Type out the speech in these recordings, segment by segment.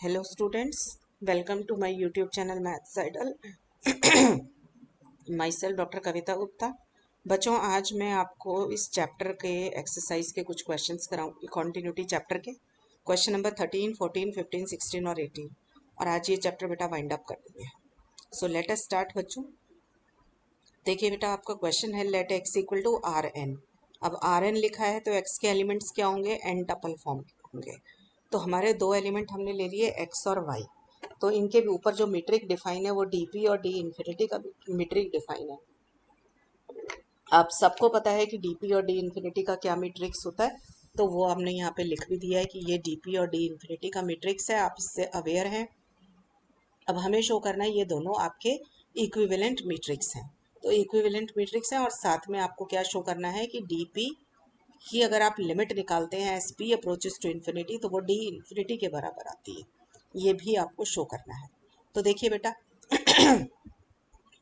Hello students, welcome to my YouTube channel maths idol. Myself doctor Kavita Gupta. बच्चों, आज मैं आपको इस चैप्टर के एक्सरसाइज के कुछ क्वेश्चंस कराऊंगी। कॉन्टिन्यूटी चैप्टर के क्वेश्चन नंबर 13, 14, 15, 16 और 18। और आज ये चैप्टर बेटा वाइंड अप कर देंगे। सो लेट अस स्टार्ट बच्चों। देखिए बेटा, आपका क्वेश्चन है let x equal to r n. अब आर एन लिखा है तो एक्स के एलिमेंट्स क्या होंगे? एन टपल फॉर्म के होंगे। तो हमारे दो एलिमेंट हमने ले लिए एक्स और वाई। तो इनके ऊपर जो मीट्रिक डिफाइन है वो डीपी और डी इन्फिनिटी का मीट्रिक डिफाइन है। आप सबको पता है कि डीपी और डी इन्फिनिटी का क्या मीट्रिक्स होता है, तो वो हमने यहाँ पे लिख भी दिया है कि ये डीपी और डी इन्फिनिटी का मीट्रिक्स है। आप इससे अवेयर हैं। अब हमें शो करना है ये दोनों आपके इक्विवेलेंट मैट्रिक्स हैं। तो इक्विवेलेंट मैट्रिक्स हैं और साथ में आपको क्या शो करना है कि डीपी की अगर आप लिमिट निकालते हैं as p approaches to infinity तो वो डी इन्फिनिटी के बराबर आती है। ये भी आपको शो करना है। तो देखिए बेटा,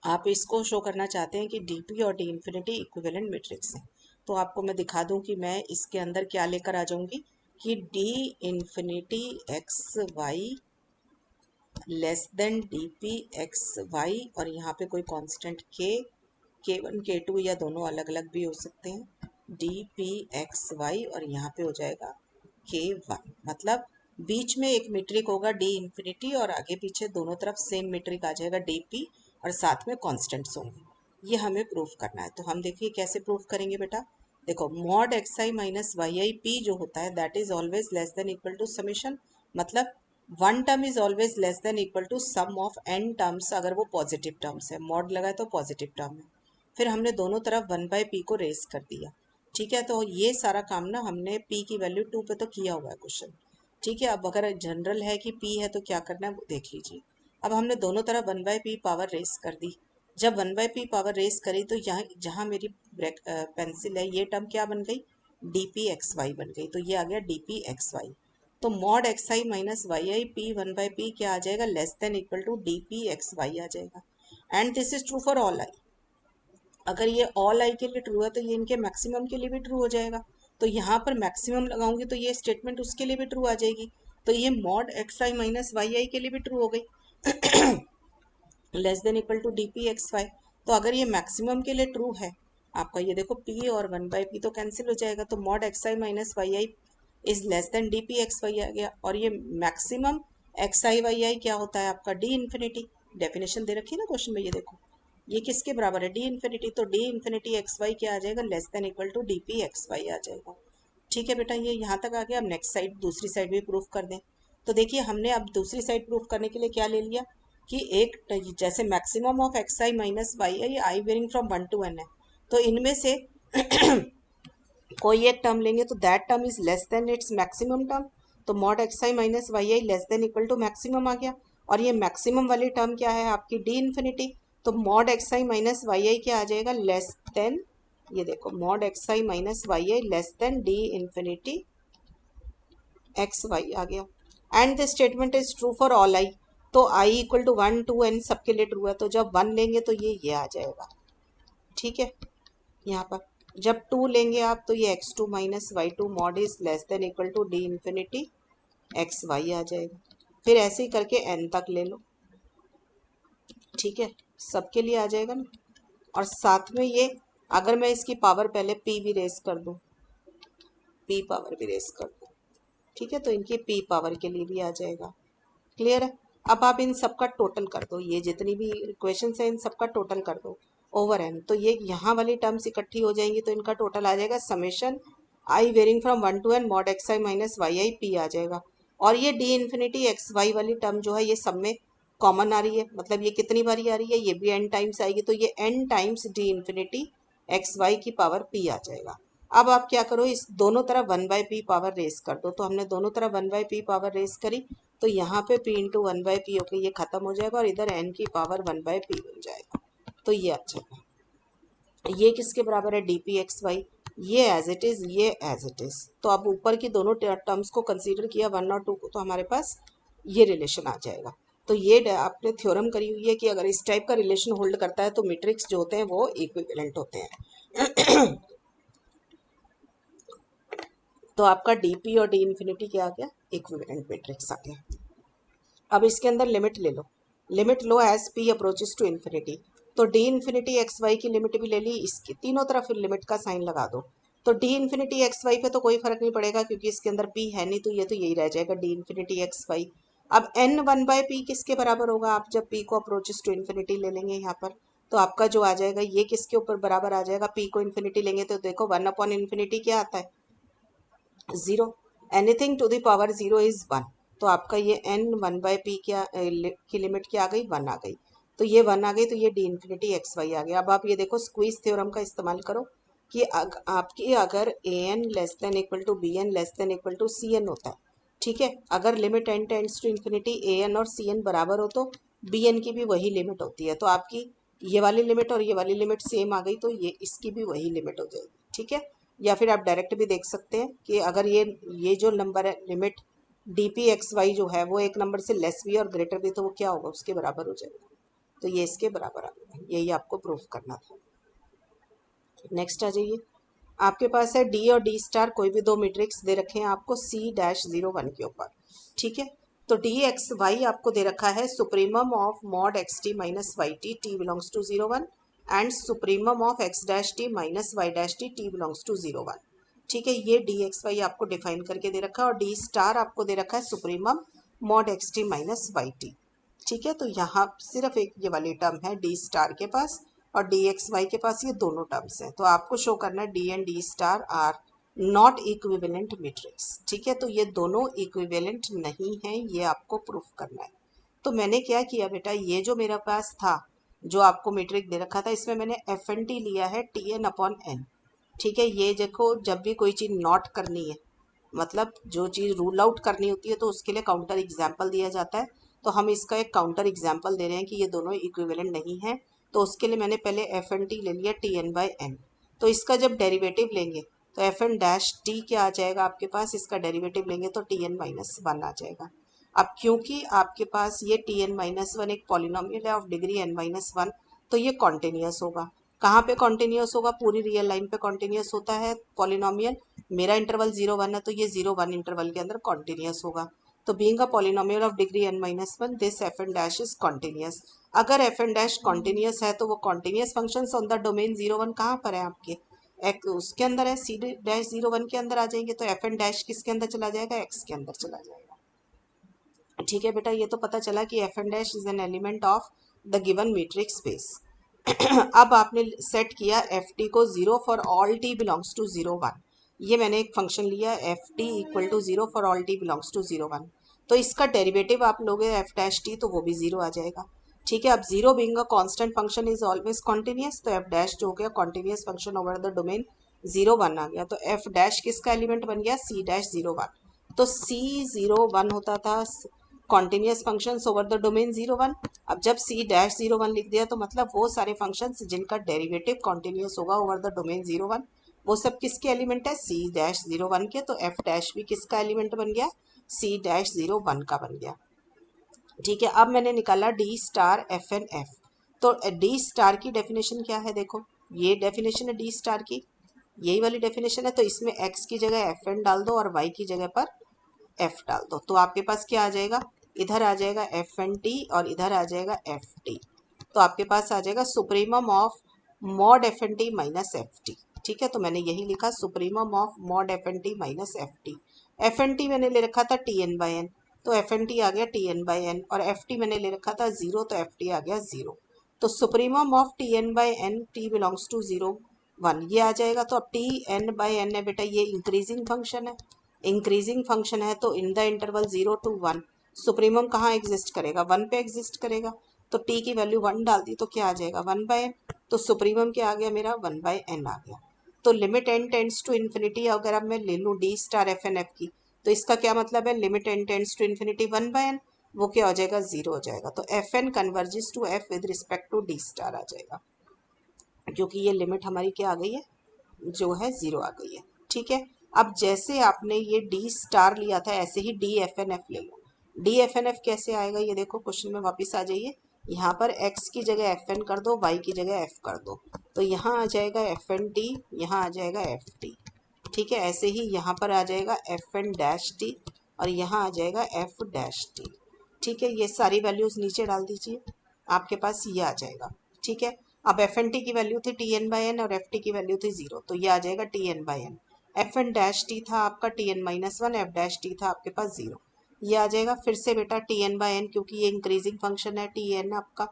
आप इसको शो करना चाहते हैं कि डीपी और डी इन्फिनिटी इक्विवेलेंट मैट्रिक्स हैं। तो आपको मैं दिखा दूं कि मैं इसके अंदर क्या लेकर आ जाऊंगी कि d infinity x y less than D P x y, और यहाँ पे कोई कांस्टेंट के वन के टू या दोनों अलग अलग भी हो सकते हैं। डी पी एक्स वाई और यहाँ पे हो जाएगा के वन। मतलब बीच में एक मीट्रिक होगा डी इन्फिनिटी और आगे पीछे दोनों तरफ सेम मीट्रिक आ जाएगा डी पी, और साथ में कॉन्स्टेंट्स होंगे। ये हमें प्रूफ करना है। तो हम देखिए कैसे प्रूफ करेंगे बेटा। देखो, मॉड एक्स आई माइनस वाई आई पी जो होता है that is always less than equal to summation. मतलब one term is always less than equal to sum of N terms, अगर वो पॉजिटिव टर्म्स है। मॉड लगा है तो पॉजिटिव टर्म है। फिर हमने दोनों तरफ वन बाय पी को रेस कर दिया। ठीक है, तो ये सारा काम ना हमने पी की वैल्यू 2 पे तो किया हुआ है क्वेश्चन। ठीक है, अब अगर जनरल है कि पी है तो क्या करना है वो देख लीजिए। अब हमने दोनों तरफ one by p power raise कर दी। जब one by p power raise करी तो यहाँ जहाँ मेरी पेंसिल है ये टर्म क्या बन गई? डी पी एक्स वाई बन गई। तो ये आ गया डी पी एक्स वाई। तो mod x I minus Y I P one by P क्या आ जाएगा? Less than equal to D P x Y आ जाएगा। And this is true for all I. अगर ये ऑल आई के लिए ट्रू है तो ये इनके मैक्सिमम के लिए भी ट्रू हो जाएगा। तो यहाँ पर मैक्सिमम लगाऊंगी तो ये स्टेटमेंट उसके लिए भी ट्रू आ जाएगी। तो ये mod x I minus Y i के लिए भी ट्रू हो गई। Less than equal to D P x Y. तो अगर ये मैक्सिमम के लिए ट्रू है, आपका ये देखो पी और वन बाई पी तो कैंसिल हो जाएगा। तो mod x I minus Y I is less than D P x Y आ गया। और ये मैक्सिमम एक्स आई वाई आई क्या होता है आपका? D infinity. डेफिनेशन दे रखी है ना क्वेश्चन में, ये देखो ये किसके बराबर है? D infinity. तो डी इन्फिनिटी एक्स वाई क्या आ जाएगा? Less than equal to D P x Y आ जाएगा। ठीक है बेटा, ये यहाँ तक आ गया। अब नेक्स्ट साइड दूसरी साइड भी प्रूफ कर दें। तो देखिए, हमने अब दूसरी साइड प्रूफ करने के लिए क्या ले लिया कि एक जैसे maximum of x I minus Y i i varying from one to n है, तो इनमें से कोई एक टर्म लेंगे तो that term is less than its maximum term. तो mod x I minus Y i less than equal to maximum आ गया। और ये मैक्सिमम वाली टर्म क्या है आपकी? D infinity. तो मॉड एक्स आई माइनस वाई आई क्या आ जाएगा? लेस देन, ये देखो mod x I minus Y i less than d infinity x Y आ गया। And the statement is true for all i. तो i equal to one to n सबके लिए ट्रू है। तो जब वन लेंगे तो ये आ जाएगा। ठीक है, यहाँ पर जब टू लेंगे आप तो ये x two minus y two mod is less than equal to d infinity x Y आ जाएगा। फिर ऐसे ही करके एन तक ले लो। ठीक है, सबके लिए आ जाएगा ना। और साथ में ये अगर मैं इसकी पावर पहले पी भी रेस कर दूं, पी पावर भी रेस कर दूं, ठीक है, तो इनकी पी पावर के लिए भी आ जाएगा। क्लियर है? अब आप इन सबका टोटल कर दो, ये जितनी भी इक्वेशन है इन सबका टोटल कर दो ओवर एन। तो ये यहाँ वाली टर्म्स इकट्ठी हो जाएंगी तो इनका टोटल आ जाएगा summation i varying from one to n mod x I minus Y I p आ जाएगा। और ये डी इन्फिनिटी एक्स वाई वाली टर्म जो है ये सब में कॉमन आ रही है। मतलब ये कितनी बारी आ रही है? ये भी एन टाइम्स आएगी। तो ये n times d infinity x y की पावर पी आ जाएगा। अब आप क्या करो, इस दोनों तरफ one by p power raise कर दो। तो हमने दोनों तरफ one by p power raise करी तो यहाँ पे p into one by p होकर ये खत्म हो जाएगा और इधर n की पावर वन बाई पी बन जाएगा। तो ये अच्छा है। ये किसके बराबर है? D P x y. ये एज इट इज, ये एज इट इज। तो अब ऊपर की दोनों टर्म्स को कंसीडर किया वन और टू को, तो हमारे पास ये रिलेशन आ जाएगा। तो ये आपने थ्योरम करी हुई है कि अगर इस टाइप का रिलेशन होल्ड करता है तो मैट्रिक्स जो होते हैं वो इक्विवेलेंट होते हैं। तो आपका डीपी और डी इन्फिनिटी क्या आ गया? इक्विवेलेंट मैट्रिक्स आ गया। अब इसके अंदर लिमिट ले लो, लिमिट लो as p approaches to infinity. तो डी इन्फिनिटी एक्स वाई की लिमिट भी ले ली, इसकी तीनों तरफ लिमिट का साइन लगा दो। तो डी इन्फिनिटी एक्स वाई पे तो कोई फर्क नहीं पड़ेगा क्योंकि इसके अंदर पी है नहीं, तो ये तो यही रह जाएगा डी इन्फिनिटी एक्स वाई। अब एन वन बाय पी किसके बराबर होगा, आप जब पी को अप्रोचेस टू इन्फिनिटी ले लेंगे यहाँ पर, तो आपका जो आ जाएगा ये किसके ऊपर बराबर आ जाएगा, पी को इन्फिनिटी लेंगे तो देखो वन अपॉन इन्फिनिटी क्या आता है, zero. Anything to the power zero is one. तो आपका ये एन वन बाय पी क्या की लिमिट क्या आ गई, वन आ गई। तो ये वन आ गई, तो ये डी इन्फिनिटी एक्स वाई आ गया। अब आप ये देखो स्क्वीज थ्योरम का इस्तेमाल करो कि आपकी अगर a n less than equal to b n less than equal to c n होता है, ठीक है, अगर limit n tends to infinity a n और सी एन बराबर हो तो बी एन की भी वही लिमिट होती है। तो आपकी ये वाली लिमिट और ये वाली लिमिट सेम आ गई, तो ये इसकी भी वही लिमिट हो जाएगी, ठीक है। या फिर आप डायरेक्ट भी देख सकते हैं कि अगर ये जो नंबर है limit d P x y जो है वो एक नंबर से लेस भी और ग्रेटर भी, तो वो क्या होगा, उसके बराबर हो जाएगा। तो ये इसके बराबर आ गया, यही आपको प्रूफ करना था। नेक्स्ट आ जाइए, आपके पास है डी और डी स्टार, कोई भी दो मैट्रिक्स दे रखे हैं आपको सी डैश जीरो वन के ऊपर, ठीक है। तो डी एक्स वाई आपको दे रखा है supremum of mod x t minus y t, t belongs to zero one, and supremum of x dash t minus y dash t, t belongs to zero one, ठीक है। ये d x y आपको define करके दे रखा है, और D star आपको दे रखा है supremum mod x t minus y t, ठीक है। तो यहाँ सिर्फ एक ये वाली टर्म है डी स्टार के पास, और डी एक्स वाई के पास ये दोनों टर्म्स हैं। तो आपको शो करना है d and d star are not equivalent metrics, ठीक है। तो ये दोनों इक्विवेलेंट नहीं है, ये आपको प्रूफ करना है। तो मैंने क्या किया बेटा, ये जो मेरे पास था जो आपको मैट्रिक दे रखा था, इसमें मैंने एफ एन टी लिया है टी एन अपॉन एन, ठीक है। ये देखो जब भी कोई चीज़ नॉट करनी है, मतलब जो चीज़ रूल आउट करनी होती है, तो उसके लिए काउंटर एग्जाम्पल दिया जाता है। तो हम इसका एक काउंटर एग्जाम्पल दे रहे हैं कि ये दोनों इक्विवेलेंट नहीं है। तो उसके लिए मैंने पहले एफ एन टी ले लिया टी एन बाई एन। तो इसका जब डेरिवेटिव लेंगे तो एफ एन डैश टी क्या आ जाएगा आपके पास, इसका डेरिवेटिव लेंगे तो टी एन माइनस वन आ जाएगा। अब क्योंकि आपके पास ये टी एन माइनस वन एक पॉलिनोमियल है of degree n minus one, तो ये कॉन्टिन्यूस होगा। कहाँ पे कॉन्टिन्यूस होगा, पूरी रियल लाइन पे कॉन्टिन्यूस होता है पॉलिनोमियल। मेरा इंटरवल जीरो वन है, तो ये जीरो वन इंटरवल के अंदर कॉन्टिन्यूस होगा। तो being a polynomial of degree n minus one, this f n dash is continuous. अगर एफ एन डैश कॉन्टिन्यूस है तो वो continuous function on the domain zero one कहाँ पर है आपके, एक उसके अंदर है, सी डैश जीरो वन के अंदर आ जाएंगे। तो एफ एन डैश किसके अंदर चला जाएगा, एक्स के अंदर चला जाएगा, ठीक है बेटा। ये तो पता चला कि f n dash is an element of the given metrics space. अब आपने सेट किया एफ टी को zero for all t belongs to zero one. ये मैंने एक फंक्शन लिया f t equal to zero for all t belongs to zero one. तो इसका डेरिवेटिव आप लोगे एफ डैश टी, तो वो भी जीरो आ जाएगा, ठीक है। अब zero being a constant function is always continuous, तो एफ डैश जो हो गया continuous function over the domain zero one आ गया। तो एफ डैश किसका एलिमेंट बन गया, सी डैश जीरो वन। तो सी जीरो वन होता था continuous functions over the domain zero one. अब जब सी डैश जीरो वन लिख दिया तो मतलब वो सारे फंक्शंस जिनका डेरिवेटिव कॉन्टिन्यूस होगा over the domain zero one, वो सब किसके एलिमेंट है, सी डैश जीरो वन के। तो एफ डैश भी किसका एलिमेंट बन गया, सी डैश जीरो वन का बन गया, ठीक है। अब मैंने निकाला d star f n f. तो डी स्टार की डेफिनेशन क्या है, देखो ये डेफिनेशन है डी स्टार की, यही वाली डेफिनेशन है। तो इसमें एक्स की जगह एफ एन डाल दो और वाई की जगह पर एफ डाल दो, तो आपके पास क्या आ जाएगा, इधर आ जाएगा एफ एन टी और इधर आ जाएगा एफ टी। तो आपके पास आ जाएगा supremum of mod f n t minus f t, ठीक है। तो मैंने यही लिखा supremum of mod f n t minus f t. F n t मैंने ले रखा था टी एन बाई एन, तो एफ एन टी आ गया टी एन बाई एन, और एफ टी मैंने ले रखा था जीरो, तो एफ टी आ गया जीरो। तो supremum of t n by n, t belongs to zero one, ये आ जाएगा। तो अब टी एन बाई एन है बेटा, ये इंक्रीजिंग फंक्शन है, इंक्रीजिंग फंक्शन है, तो in the interval zero to one supremum कहाँ एग्जिस्ट करेगा, वन पे एग्जिस्ट करेगा। तो टी की वैल्यू वन डाल दी तो क्या आ जाएगा, वन बाय एन। तो सुप्रीमम क्या आ गया मेरा, वन बाय एन आ गया। तो limit n tends to infinity अगर अब मैं ले लूँ d star f n f की, तो इसका क्या मतलब है, limit n tends to infinity one by n, वो क्या हो जाएगा, जीरो हो जाएगा। तो f n converges to f with respect to d star आ जाएगा, क्योंकि ये लिमिट हमारी क्या आ गई है, जो है जीरो आ गई है, ठीक है। अब जैसे आपने ये डी स्टार लिया था ऐसे ही डी एफ एन एफ ले लो। डी एफ एन एफ कैसे आएगा, ये देखो क्वेश्चन में वापस आ जाइए, यहाँ पर x की जगह एफ एन कर दो, y की जगह f कर दो, तो यहाँ आ जाएगा एफ एन टी, यहाँ आ जाएगा एफ टी, ठीक है। ऐसे ही यहाँ पर आ जाएगा एफ एन डैश टी और यहाँ आ जाएगा एफ डैश टी, ठीक है, ये सारी वैल्यूज नीचे डाल दीजिए, आपके पास ये आ जाएगा। ठीक है, अब एफ एन टी की वैल्यू थी टी एन बाई एन और एफ टी की वैल्यू थी 0, तो ये आ जाएगा t n by n. F n dash t था आपका t n minus one, f dash t था आपके पास 0, ये आ जाएगा। फिर से बेटा टी एन बाई एन, क्योंकि ये इंक्रीजिंग फंक्शन है, टी एन आपका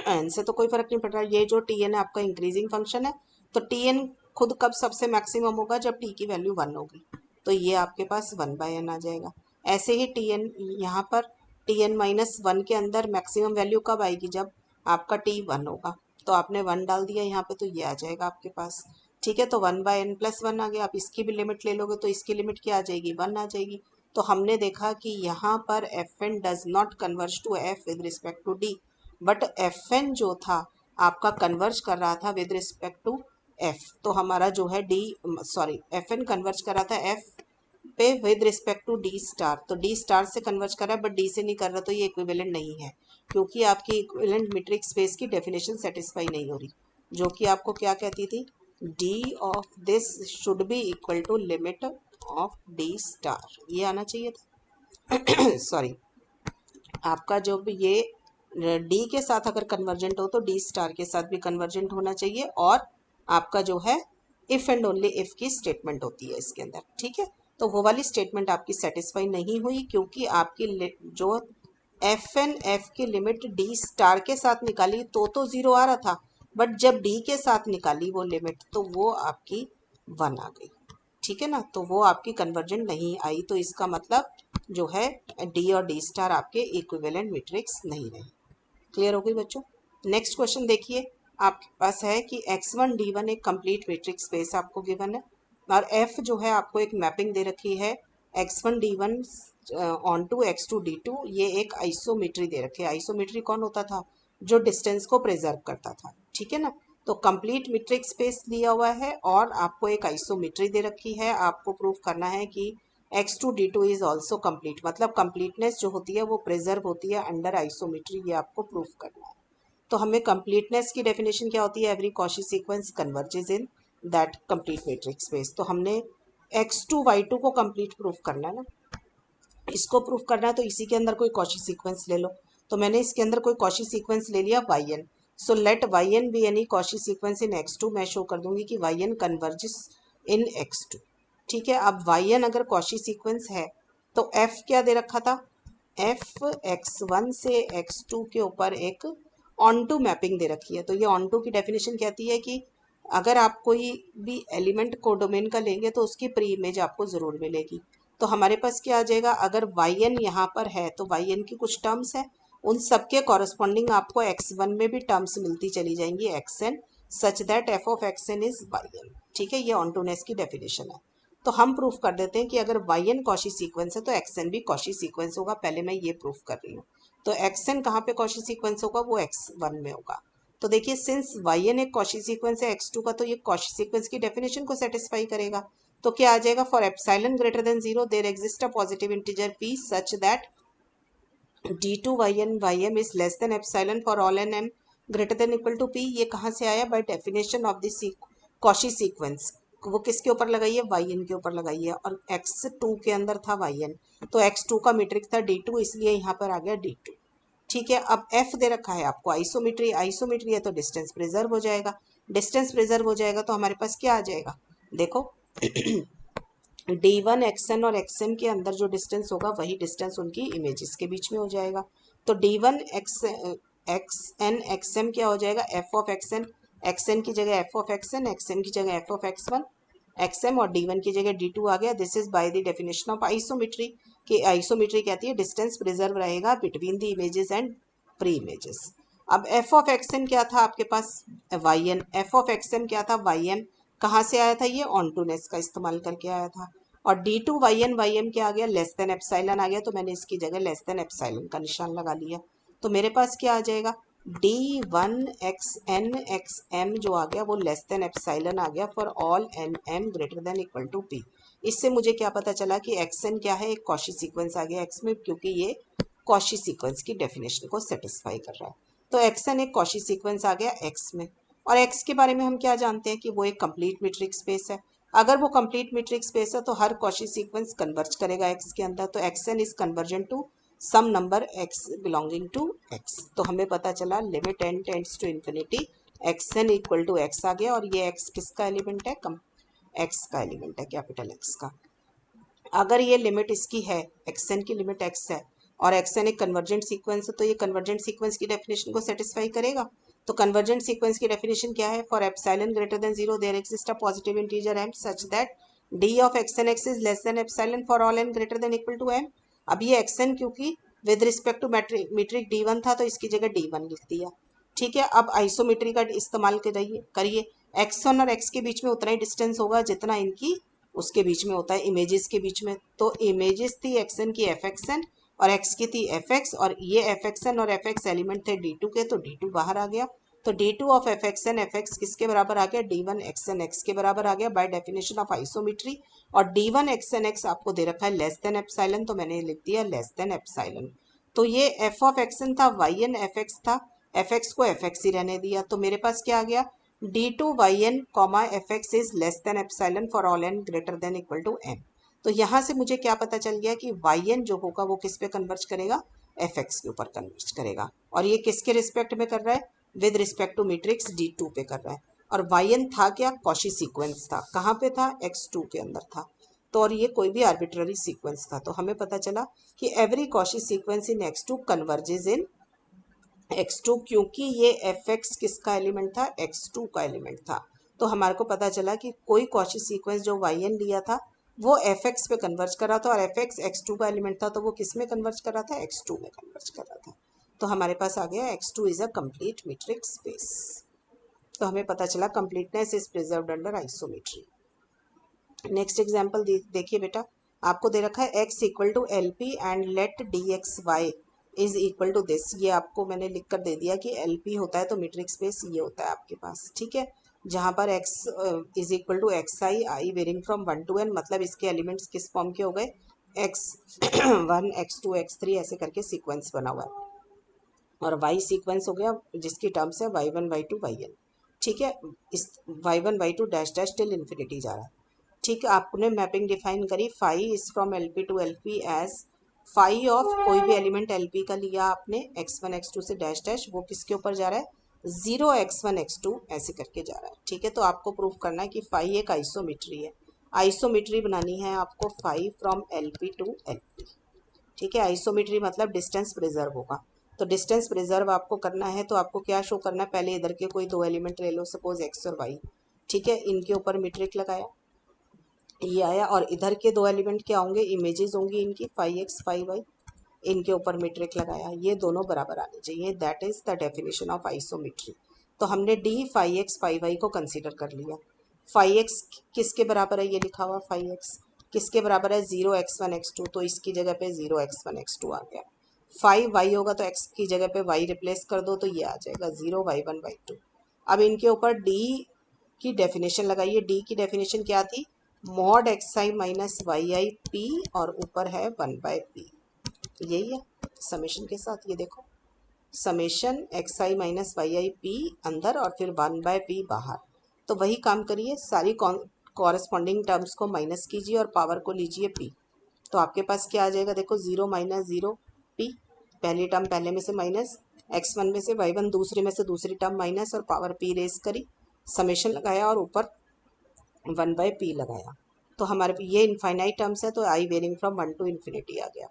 एन से तो कोई फर्क नहीं पड़ रहा, ये जो टी एन है आपका इंक्रीजिंग फंक्शन है, तो टी एन खुद कब सबसे मैक्सिमम होगा, जब टी की वैल्यू 1 होगी, तो ये आपके पास 1/n आ जाएगा। ऐसे ही टी एन यहाँ पर टी एन माइनस वन के अंदर मैक्सिमम वैल्यू कब आएगी, जब आपका टी 1 होगा, तो आपने 1 डाल दिया यहाँ पे, तो ये आ जाएगा आपके पास। ठीक है, तो 1/n+1 आ गया। आप इसकी भी लिमिट ले लोगे तो इसकी लिमिट क्या आ जाएगी, 1 आ जाएगी। तो हमने देखा कि यहाँ पर f n does not converge to f with respect to d, but f n जो था आपका कन्वर्ज कर रहा था विद रिस्पेक्ट टू एफ, तो हमारा जो है d, sorry, f n converge कर रहा था एफ पे with respect to d star, तो डी स्टार से कन्वर्ज कर रहा है बट डी से नहीं कर रहा, तो ये इक्विवेलेंट नहीं है, क्योंकि आपकी इक्विवेलेंट मीट्रिक स्पेस की डेफिनेशन सेटिस्फाई नहीं हो रही, जो कि आपको क्या कहती थी, d of this should be equal to limit of d star, ये आना चाहिए था। सॉरी, आपका जो भी ये डी के साथ अगर कन्वर्जेंट हो तो डी स्टार के साथ भी कन्वर्जेंट होना चाहिए, और आपका जो है इफ एंड ओनली इफ की स्टेटमेंट होती है इसके अंदर। ठीक है, तो वो वाली स्टेटमेंट आपकी सेटिस्फाई नहीं हुई, क्योंकि आपकी जो एफ एन एफ की लिमिट डी स्टार के साथ निकाली तो 0 आ रहा था, बट जब डी के साथ निकाली वो लिमिट तो वो आपकी 1 आ गई। ठीक है ना, तो वो आपकी कन्वर्जेंट नहीं आई, तो इसका मतलब जो है डी और डी स्टार आपके इक्विवेलेंट मैट्रिक्स नहीं रहे। क्लियर हो गई बच्चों। नेक्स्ट क्वेश्चन देखिए, आपके पास है कि x1 d1 एक कंप्लीट मैट्रिक्स स्पेस आपको गिवन है, और f जो है आपको एक मैपिंग दे रखी है x1 d1 on to x2 d2, ये एक आइसोमेट्री दे रखी है। आइसोमेट्री कौन होता था, जो डिस्टेंस को प्रिजर्व करता था। ठीक है ना, तो कंप्लीट मैट्रिक्स स्पेस दिया हुआ है और आपको एक आइसोमेट्री दे रखी है, आपको प्रूव करना है कि x2 d2 is also complete, मतलब कंप्लीटनेस जो होती है वो प्रिजर्व होती है अंडर आइसोमेट्री, ये आपको प्रूव करना है। तो हमें कंप्लीटनेस की डेफिनेशन क्या होती है, every Cauchy sequence converges in that complete matrix space. तो हमने x2 y2 को कंप्लीट प्रूव करना है ना, इसको प्रूव करना है, तो इसी के अंदर कोई कॉची सीक्वेंस ले लो। तो मैंने इसके अंदर कोई कॉची सीक्वेंस ले लिया yn, so let yn be any Cauchy sequence in x2, मैं शो कर दूंगी कि yn कन्वर्जेस इन x2। ठीक है, अब yn अगर कॉची सीक्वेंस है तो f क्या दे रखा था, f x1 से x2 के ऊपर एक ऑन टू मैपिंग दे रखी है। तो ये ऑन टू की डेफिनेशन कहती है कि अगर आप कोई भी एलिमेंट कोडोमेन का लेंगे तो उसकी प्री इमेज आपको ज़रूर मिलेगी। तो हमारे पास क्या आ जाएगा, अगर yn यहाँ पर है तो yn की कुछ टर्म्स है, उन सबके कॉरस्पॉन्डिंग आपको x1 में भी टर्म्स मिलती चली जाएंगी xn, such that f of xn is yn। ठीक है, ये ऑनटूनेस की डेफिनेशन है। तो हम प्रूफ कर देते हैं कि अगर yn कॉची सीक्वेंस है तो xn भी कॉची सीक्वेंस होगा। पहले मैं ये प्रूफ कर रही हूँ, तो xn कहाँ पे कॉची सीक्वेंस होगा, वो x1 में होगा। तो देखिए, सिंस yn एक कॉची सीक्वेंस है x2 का, तो ये कॉची सीक्वेंस की डेफिनेशन को सेटिस्फाई करेगा। तो क्या आ जाएगा, for epsilon greater than 0 there exist a positive integer p such that d2 yn ym is less than epsilon for all n m greater than equal to p। ये कहाँ से आया, by definition of this Cauchy sequence. वो किसके ऊपर लगाई है, yn के ऊपर लगाई है, और x2 के अंदर था yn, तो x2 का मीट्रिक था d2, इसलिए यहाँ पर आ गया d2। ठीक है, अब f दे रखा है आपको आइसोमेट्री, आइसोमेट्री है तो डिस्टेंस प्रिजर्व हो जाएगा, डिस्टेंस प्रिजर्व हो जाएगा तो हमारे पास क्या आ जाएगा, देखो d1 xn और xm के अंदर जो डिस्टेंस होगा वही डिस्टेंस उनकी इमेजेस के बीच में हो जाएगा। तो d1 xn xm क्या हो जाएगा, f ऑफ xn, xn की जगह f ऑफ xn, xm की जगह f ऑफ x1 xm, और d1 की जगह d2 आ गया। This is by the definition of isometry, कि आइसोमेट्री कहती है डिस्टेंस प्रिजर्व रहेगा between the images and pre images. अब f ऑफ xn क्या था आपके पास, yn, f ऑफ xm क्या था, ym, कहाँ से आया था, ये ऑनटूनेस का इस्तेमाल करके आया था। और d2 yn ym क्या आ गया, लेस देन एप्सिलॉन आ गया, तो मैंने इसकी जगह लेस देन एप्सिलॉन का निशान लगा लिया। तो मेरे पास क्या आ जाएगा, d1 xn xm जो आ गया वो लेस देन एप्सिलॉन आ गया for all n m greater than equal to p। इससे मुझे क्या पता चला कि xn क्या है, एक कॉची सीक्वेंस आ गया x में, क्योंकि ये कॉची सीक्वेंस की डेफिनेशन को सेटिस्फाई कर रहा है। तो xn एक कॉची सीक्वेंस आ गया x में, और x के बारे में हम क्या जानते हैं कि वो एक कंप्लीट मैट्रिक्स स्पेस है। अगर वो कंप्लीट मैट्रिक्स स्पेस है तो हर कॉची सीक्वेंस कन्वर्ज करेगा x के अंदर, तो xn is convergent to some number x belonging to x. तो हमें पता चला limit n tends to infinity x n equal to x आ गया, और ये एक्स किसका एलिमेंट है, एक्स का एलिमेंट है, कैपिटल एक्स का। अगर ये लिमिट इसकी है, एक्स एन की लिमिट एक्स है और एक्स एन एक कन्वर्जेंट सीक्वेंस है, तो ये कन्वर्जेंट सीक्वेंस की डेफिनेशन को सेटिस्फाई करेगा। तो कन्वर्जेंट सीक्वेंस की डेफिनेशन क्या है, for epsilon greater than 0 there exist a positive integer m such that d of x n x is less than epsilon for all n greater than equal to m। अब ये x n क्योंकि with respect to metric d1 था, तो इसकी जगह d1 लिख दिया। ठीक है, अब आइसोमेट्री का इस्तेमाल करिए। एक्स वन और एक्स के बीच में उतना ही डिस्टेंस होगा जितना इनकी उसके बीच में होता है, इमेजेस के बीच में। तो इमेजेस थी एक्स एन की एफ एक्स एन और एक्स की थी एफ एक्स, और ये एफ एक्स एन और एफ एक्स एलिमेंट थे डी टू के, तो डी टू बाहर आ गया। तो d two of f x n f x किसके बराबर आ गया, d one x n x के बराबर आ गया बाय डेफिनेशन ऑफ आइसोमेट्री। और d one x n x आपको दे रखा है लेस देन एप्सिलॉन, तो मैंने लिख दिया लेस देन एप्सिलॉन। तो ये एफ ऑफ एक्स एन था, वाई एन एफ एक्स था, एफ एक्स को एफ एक्स ही रहने दिया। तो मेरे पास क्या आ गया, d two y n comma f x is less than epsilon for all n greater than equal to m. तो यहाँ से मुझे क्या पता चल गया कि वाई एन जो होगा वो किस पे कन्वर्ज करेगा, एफ एक्स के ऊपर कन्वर्ज करेगा। और ये किसके रिस्पेक्ट में कर रहा है, with respect to metrics d two पे कर रहा है। और वाई एन था क्या, कॉची सीक्वेंस था, कहाँ पे था, एक्स टू के अंदर था। तो और ये कोई भी आर्बिट्ररी सीक्वेंस था। तो हमें पता चला कि every Cauchy sequence in x two converges in x2, क्योंकि ये fx किसका एलिमेंट था, x2 का एलिमेंट था। तो हमारे को पता चला कि कोई कॉची सीक्वेंस जो yn लिया था वो fx पे कन्वर्ज कर रहा था, और fx x2 का एलिमेंट था, तो वो किस में कन्वर्ज कर रहा था, x2 में कन्वर्ज कर रहा था। तो हमारे पास आ गया x2 is a complete metric space. तो हमें पता चला completeness is preserved under isometry. Next example देखिए बेटा, आपको दे रखा है x equal to l p and let d x y is equal to this. ये आपको मैंने लिख कर दे दिया कि एल पी होता है तो मीट्रिक स्पेस ये होता है आपके पास। ठीक है, जहाँ पर x is equal to x i varying from 1 to n, मतलब इसके एलिमेंट्स किस फॉर्म के हो गए, x1 x2 x3 ऐसे करके सीक्वेंस बना हुआ है। और y सीक्वेंस हो गया जिसकी टर्म्स है y1 y2 yn। ठीक है, इस y1 y2 dash dash till infinity जा रहा है। ठीक है, आपने मैपिंग डिफाइन करी, phi is from l p to l p as phi of कोई भी एलिमेंट एल पी का लिया आपने x1 x2 से डैश डैश, वो किसके ऊपर जा रहा है, 0 x1 x2 ऐसे करके जा रहा है। ठीक है, तो आपको प्रूफ करना है कि फाई एक आइसोमेट्री है। आइसोमेट्री बनानी है आपको phi from l p to l p. ठीक है, आइसोमेट्री मतलब डिस्टेंस प्रिजर्व होगा। तो डिस्टेंस प्रिजर्व आपको करना है तो आपको क्या शो करना है, पहले इधर के कोई दो एलिमेंट ले लो, सपोज एक्स और वाई। ठीक है, इनके ऊपर मीट्रिक लगाया, ये आया, और इधर के दो एलिमेंट क्या होंगे, इमेजेस होंगी इनकी, फाई एक्स फाई वाई, इनके ऊपर मीट्रिक लगाया, ये दोनों बराबर आने चाहिए। That is the definition of isometry. तो हमने d phi x phi y को कंसीडर कर लिया। फाई एक्स किसके बराबर है, ये लिखा हुआ फाई एक्स किसके बराबर है, 0 x1 x2, तो इसकी जगह पे 0 x1 x2 आ गया। फाइव वाई होगा तो एक्स की जगह पे वाई रिप्लेस कर दो तो ये आ जाएगा 0 y1 y2। अब इनके ऊपर डी की डेफिनेशन लगाइए। डी की डेफिनेशन क्या थी, मॉड एक्स आई माइनस वाई आई पी, और ऊपर है 1/p, यही है समेशन के साथ। ये देखो, समेशन एक्स आई माइनस वाई आई पी अंदर और फिर 1/p बाहर। तो वही काम करिए, सारी कॉरेस्पॉन्डिंग टर्म्स को माइनस कीजिए और पावर को लीजिए p। तो आपके पास क्या आ जाएगा, देखो 0 - 0 p, पहली टर्म पहले में से माइनस, x1 में से y1 दूसरे में से दूसरी टर्म माइनस, और पावर p रेस करी, समेशन लगाया और ऊपर 1/p लगाया। तो हमारे ये इनफाइनाइट टर्म्स है, तो आई वेरिंग फ्रॉम 1 to इन्फिनिटी आ गया।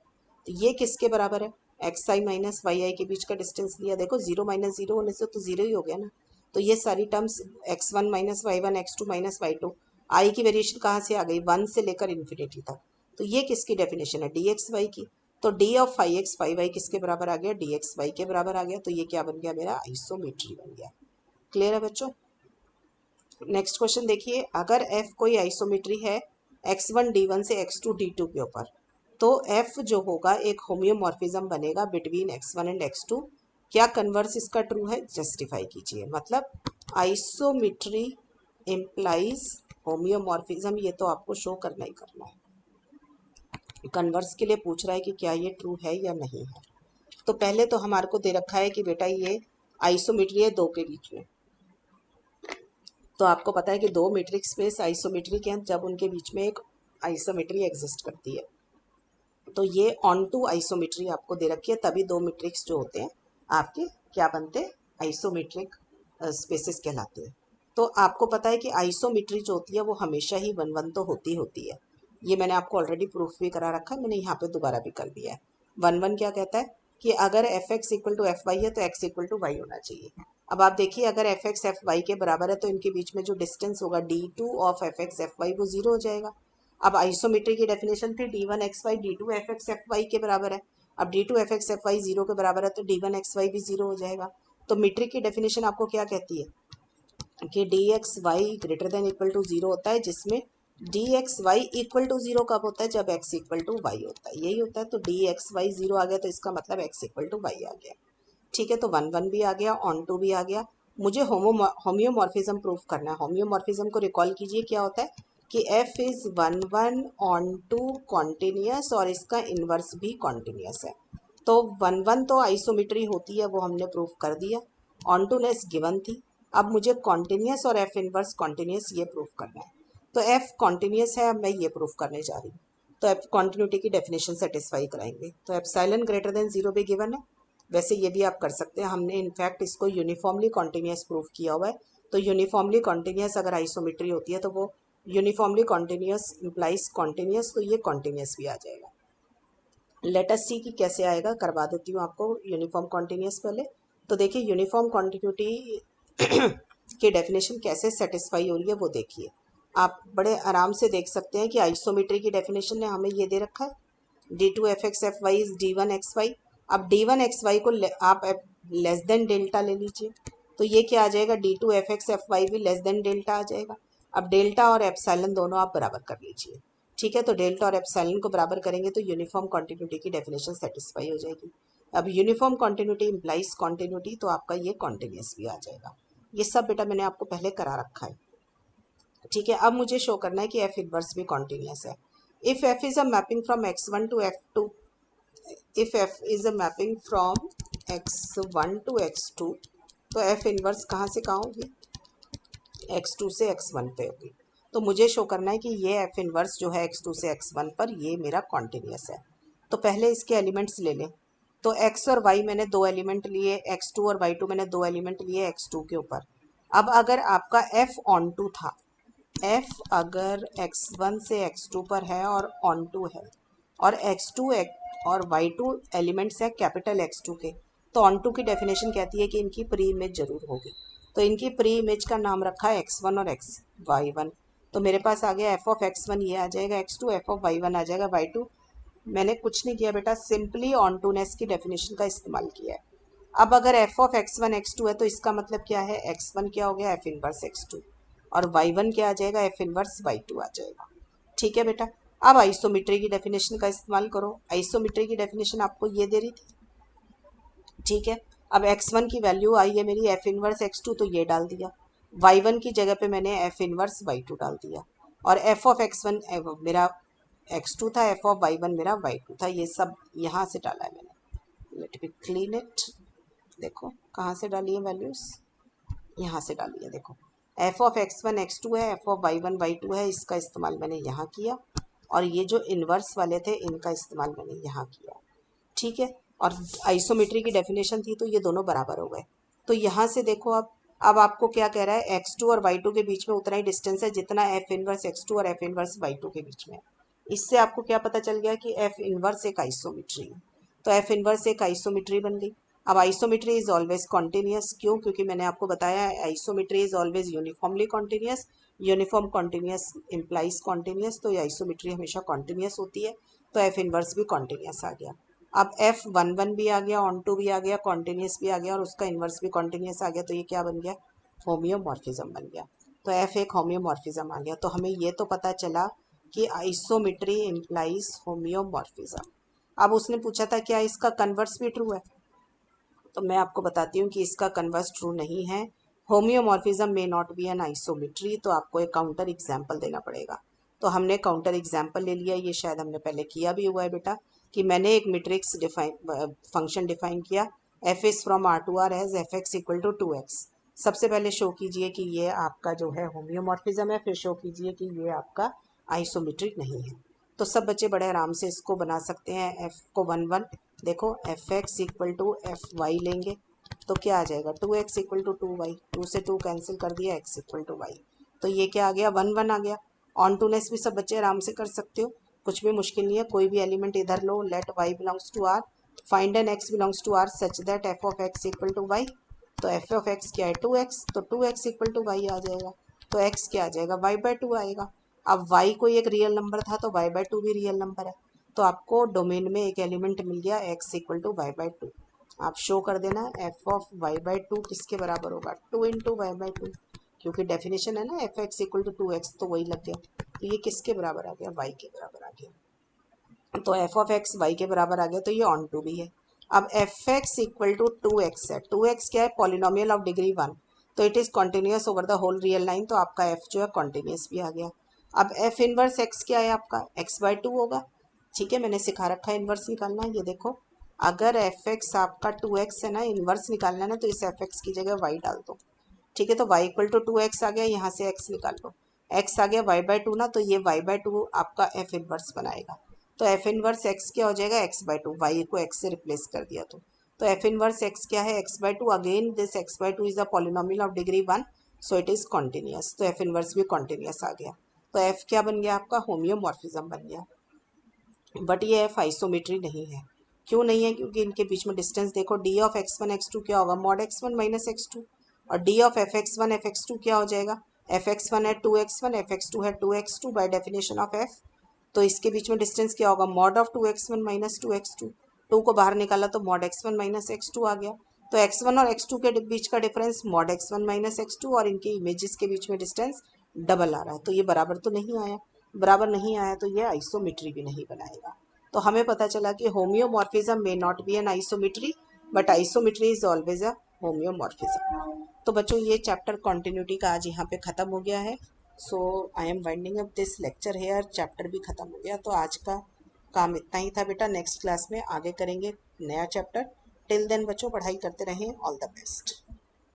तो ये किसके बराबर है, x I minus Y i के बीच का डिस्टेंस लिया, देखो 0 - 0 होने से तो 0 ही हो गया ना। तो ये सारी terms x1 - y1 x2 - y2, आई की वेरिएशन कहाँ से आ गई, 1 से लेकर इन्फिनिटी तक। तो ये किसकी डेफिनेशन है, डी एक्स वाई की। तो d of phi x phi y किसके बराबर आ गया, डी एक्स वाई के बराबर आ गया। तो ये क्या बन गया, मेरा आइसोमेट्री बन गया। क्लियर है बच्चों। नेक्स्ट क्वेश्चन देखिए, अगर f कोई आइसोमेट्री है x1 d1 से x2 d2 के ऊपर, तो f जो होगा एक होम्योमॉर्फिज्म बनेगा बिटवीन x1 एंड x2। क्या कन्वर्स इसका ट्रू है, जस्टिफाई कीजिए। मतलब आइसोमेट्री इम्प्लाइज होम्योमॉर्फिज्म, ये तो आपको शो करना ही करना है। कन्वर्स के लिए पूछ रहा है कि क्या ये ट्रू है या नहीं है। तो पहले तो हमारे को दे रखा है कि बेटा ये आइसोमेट्री है दो के बीच में। तो आपको पता है कि दो मीट्रिक स्पेस आइसोमेट्री के हैं जब उनके बीच में एक आइसोमेट्री एग्जिस्ट करती है। तो ये ऑन टू आइसोमेट्री आपको दे रखी है, तभी दो मैट्रिक्स जो होते हैं आपके क्या बनते हैं, आइसोमेट्रिक स्पेसेस कहलाते हैं। तो आपको पता है कि आइसोमेट्री जो होती है वो हमेशा ही वन वन तो होती है। ये मैंने आपको ऑलरेडी प्रूफ भी करा रखा है, मैंने यहाँ पे दोबारा भी कर दिया है। वन वन क्या कहता है कि अगर f x equal to f y है तो एक्स इक्वल टू वाई होना चाहिए। अब आप देखिए अगर एफ एक्स एफ वाई के बराबर है तो इनके बीच में जो डिस्टेंस होगा d two of f x f y वो जीरो हो जाएगा। अब आइसोमेट्री की डेफिनेशन थी d one x y d two f x f y के बराबर है। अब d two f x f y zero के बराबर है तो डी वन एक्स वाई भी जीरो हो जाएगा। तो मीट्रिक की डेफिनेशन आपको क्या कहती है कि d x y greater than equal to zero होता है, जिसमें d x y equal to zero कब होता है, जब एक्स इक्वल टू वाई होता है, यही होता है। तो डी एक्स वाई जीरो आ गया तो इसका मतलब एक्स इक्वल टू वाई आ गया। ठीक है, तो वन वन भी आ गया, ऑन टू भी आ गया। मुझे होम्योमॉर्फिज्म प्रूफ करना है। होम्योमॉर्फिज्म को रिकॉल कीजिए, क्या होता है कि f is one one onto continuous और इसका इन्वर्स भी कॉन्टिन्यूस है। तो वन वन तो आइसोमेट्री होती है, वो हमने प्रूफ कर दिया। ऑन टू नेस गिवन थी। अब मुझे कॉन्टिन्यूस और एफ इन्वर्स कॉन्टिन्यूस ये प्रूफ करना है। तो एफ कॉन्टिन्यूस है, अब मैं ये प्रूफ करने जा रही हूँ। तो एफ कॉन्टिन्यूटी की डेफिनेशन सेटिस्फाई कराएंगे। तो एप्सिलॉन ग्रेटर देन जीरो भी गिवन है। वैसे ये भी आप कर सकते हैं, हमने इनफैक्ट इसको यूनिफॉर्मली कॉन्टिन्यूस प्रूफ किया हुआ है। तो यूनिफॉर्मली कॉन्टिन्यूस अगर आइसोमेट्री होती है तो वो यूनिफॉर्मली कॉन्टिन्यूस इम्प्लाइज कॉन्टिन्यूस, तो ये कॉन्टिन्यूस भी आ जाएगा। लेट अस सी कि कैसे आएगा, करवा देती हूँ आपको यूनिफॉर्म कॉन्टिन्यूस पहले। तो देखिए यूनिफॉर्म कॉन्टिन्यूटी की डेफिनेशन कैसे सेटिस्फाई हो रही है वो देखिए। आप बड़े आराम से देख सकते हैं कि आइसोमेट्री की डेफिनेशन ने हमें ये दे रखा है d two f x f y is d one x y. अब डी वन एक्स वाई को आप लेस देन डेल्टा ले लीजिए, तो ये क्या आ जाएगा, d two f x f y भी लेस देन डेल्टा आ जाएगा। अब डेल्टा और एप्सिलॉन दोनों आप बराबर कर लीजिए। ठीक है, तो डेल्टा और एप्सिलॉन को बराबर करेंगे तो यूनिफॉर्म कॉन्टिन्यूटी की डेफिनेशन सेटिस्फाई हो जाएगी। अब यूनिफॉर्म कॉन्टिन्यूटी इम्प्लाइज कॉन्टिन्यूटी, तो आपका ये कॉन्टिन्यूस भी आ जाएगा। ये सब बेटा मैंने आपको पहले करा रखा है। ठीक है, अब मुझे शो करना है कि एफ इनवर्स भी कॉन्टिन्यूस है। If f is a mapping from x1 to f2, if f is a mapping from x1 to x2, तो f इनवर्स कहाँ से कहाँ होगी, x2 से x1 पे होगी। तो मुझे शो करना है कि ये f इनवर्स जो है x2 से x1 पर ये मेरा कॉन्टिन्यूस है। तो पहले इसके एलिमेंट्स ले लें। तो x और y मैंने दो एलिमेंट लिए, x2 और y2 मैंने दो एलिमेंट लिए x2 के ऊपर। अब अगर आपका f ऑन टू था, f अगर x1 से x2 पर है और ऑन टू है, और x2 और y2 एलिमेंट्स है कैपिटल X2 के, तो ऑन टू की डेफिनेशन कहती है कि इनकी प्री इमेज जरूर होगी। तो इनकी प्री इमेज का नाम रखा है x1 और y1। तो मेरे पास आ गया f ऑफ x1 ये आ जाएगा x2, f ऑफ y1 आ जाएगा y2। मैंने कुछ नहीं किया बेटा, सिंपली ऑन टूनेस की डेफिनेशन का इस्तेमाल किया है। अब अगर f ऑफ x1 x2 है तो इसका मतलब क्या है, x1 क्या हो गया f इनवर्स x2 और y1 क्या आ जाएगा f इनवर्स y2 आ जाएगा। ठीक है बेटा, अब आइसोमेट्री की डेफिनेशन का इस्तेमाल करो। आइसोमेट्री की डेफिनेशन आपको ये दे रही थी। ठीक है, अब x1 की वैल्यू आई है मेरी f इनवर्स x2, तो ये डाल दिया। y1 की जगह पे मैंने f इनवर्स y2 डाल दिया। और f ऑफ x1 मेरा x2 था, f ऑफ y1 मेरा y2 था। ये सब यहाँ से डाला है मैंने। Let me clean it. देखो कहाँ से डाली है वैल्यूज, यहाँ से डाली है। देखो f ऑफ x1 x2 है, f ऑफ y1 y2 है, इसका इस्तेमाल मैंने यहाँ किया। और ये जो इन्वर्स वाले थे इनका इस्तेमाल मैंने यहाँ किया। ठीक है, और आइसोमेट्री की डेफिनेशन थी तो ये दोनों बराबर हो गए। तो यहाँ से देखो अब आपको क्या कह रहा है, x2 और y2 के बीच में उतना ही डिस्टेंस है जितना f इनवर्स x2 और f इनवर्स y2 के बीच में। इससे आपको क्या पता चल गया कि f इनवर्स एक आइसोमेट्री है। तो f इनवर्स एक आइसोमेट्री बन गई। अब आइसोमेट्री इज ऑलवेज कॉन्टिन्यूस, क्यों, क्योंकि मैंने आपको बताया है isometry is always uniformly continuous. Uniform continuous implies continuous, तो ये आइसोमेट्री हमेशा कॉन्टिन्यूस होती है। तो एफ इनवर्स भी कॉन्टिन्यूस आ गया। अब एफ वन वन भी आ गया, ऑन टू भी आ गया, कॉन्टिन्यूस भी आ गया और उसका इन्वर्स भी कॉन्टिन्यूस आ गया। तो ये क्या बन गया, होम्योमॉर्फिज्म बन गया। तो एफ एक होम्योमॉर्फिज्म आ गया। तो हमें ये तो पता चला कि आइसोमेट्री इम्प्लाइज होम्योमॉर्फिज्म। अब उसने पूछा था क्या इसका कन्वर्स भी ट्रू है, तो मैं आपको बताती हूँ कि इसका कन्वर्स ट्रू नहीं है। होम्योमॉर्फिज्म में नॉट बी एन आइसोमेट्री, तो आपको एक काउंटर एग्जाम्पल देना पड़ेगा। तो हमने काउंटर एग्जाम्पल ले लिया, ये शायद हमने पहले किया भी हुआ है बेटा, कि मैंने एक मैट्रिक्स फंक्शन डिफाइन किया f is from R to R as f x equal to 2x। सबसे पहले शो कीजिए कि ये आपका जो है होम्योमॉर्फिज्म है, फिर शो कीजिए कि ये आपका आइसोमेट्रिक नहीं है। तो सब बच्चे बड़े आराम से इसको बना सकते हैं। एफ को 1 1, देखो f x equal to f y लेंगे तो क्या आ जाएगा 2x इक्वल टू 2y, 2 से 2 कैंसिल कर दिया, x इक्वल टू वाई। तो ये क्या आ गया 1 1 आ गया। ऑन टू नेस भी सब बच्चे आराम से कर सकते हो, कुछ भी मुश्किल नहीं है। कोई भी एलिमेंट इधर लो, let y belongs to r, find an x belongs to r such that f of x equal to y. तो f ऑफ x क्या है 2x, तो 2x इक्वल टू वाई आ जाएगा। तो x क्या आ जाएगा y/2 आएगा। अब y कोई एक रियल नंबर था तो y/2 भी रियल नंबर है। तो आपको डोमेन में एक एलिमेंट मिल गया x इक्वल टू y/2। आप शो कर देना f ऑफ y/2 किसके बराबर होगा 2 इंटू y/2, क्योंकि डेफिनेशन है ना F x equal to 2x, तो वही लग गया। तो ये किसके बराबर आ गया y के बराबर आ गया। तो f ऑफ x y के बराबर आ गया, तो ये ऑन टू भी है। अब F x equal to 2x है, 2x क्या है पॉलिनोमियल ऑफ डिग्री 1, तो it is continuous over the whole real line, तो आपका f जो है कॉन्टिन्यूस भी आ गया। अब f इनवर्स x क्या है आपका x/2 होगा। ठीक है, मैंने सिखा रखा है इनवर्स निकालना। ये देखो अगर एफ एक्स आपका 2x है ना, इनवर्स निकालना है ना, तो इस एफ एक्स की जगह y डाल दो। ठीक है, तो y इक्वल टू 2x आ गया, यहाँ से x निकाल लो, x आ गया y/2 ना, तो ये y/2 आपका f इनवर्स बनाएगा। तो f इनवर्स x क्या हो जाएगा x/2, y को x से रिप्लेस कर दिया तो f इनवर्स x क्या है x/2। Again this x/2 is a polynomial of degree 1, so it is continuous, तो f इनवर्स भी कॉन्टिन्यूस आ गया। तो f क्या बन गया आपका होम्योमॉर्फिज्म बन गया। बट ये एफ आइसोमेट्री नहीं है। क्यों नहीं है? क्योंकि इनके बीच में डिस्टेंस देखो, डी ऑफ x1 x2 क्या होगा मॉड x1 माइनस x2, और डी ऑफ fx1 fx2 क्या हो जाएगा fx1 है 2x1, fx2 है 2x2 bye definition of f। तो इसके बीच में डिस्टेंस क्या होगा mod of 2x1 minus 2x2, 2 को बाहर निकाला तो मॉड x1 माइनस x2 आ गया। तो x1 और x2 के बीच का difference mod x1 minus x2, और इनके इमेजेस के बीच में डिस्टेंस डबल आ रहा है, तो ये बराबर तो नहीं आया। बराबर नहीं आया तो ये आइसोमेट्री भी नहीं बनाएगा। तो हमें पता चला कि homeomorphism may not be an isometry, but isometry is always a homeomorphism. तो बच्चों ये चैप्टर कॉन्टिन्यूटी का आज यहाँ पे ख़त्म हो गया है। So I am winding up this lecture here, chapter भी ख़त्म हो गया। तो आज का काम इतना ही था बेटा, नेक्स्ट क्लास में आगे करेंगे नया चैप्टर। टिल देन बच्चों पढ़ाई करते रहें, ऑल द बेस्ट।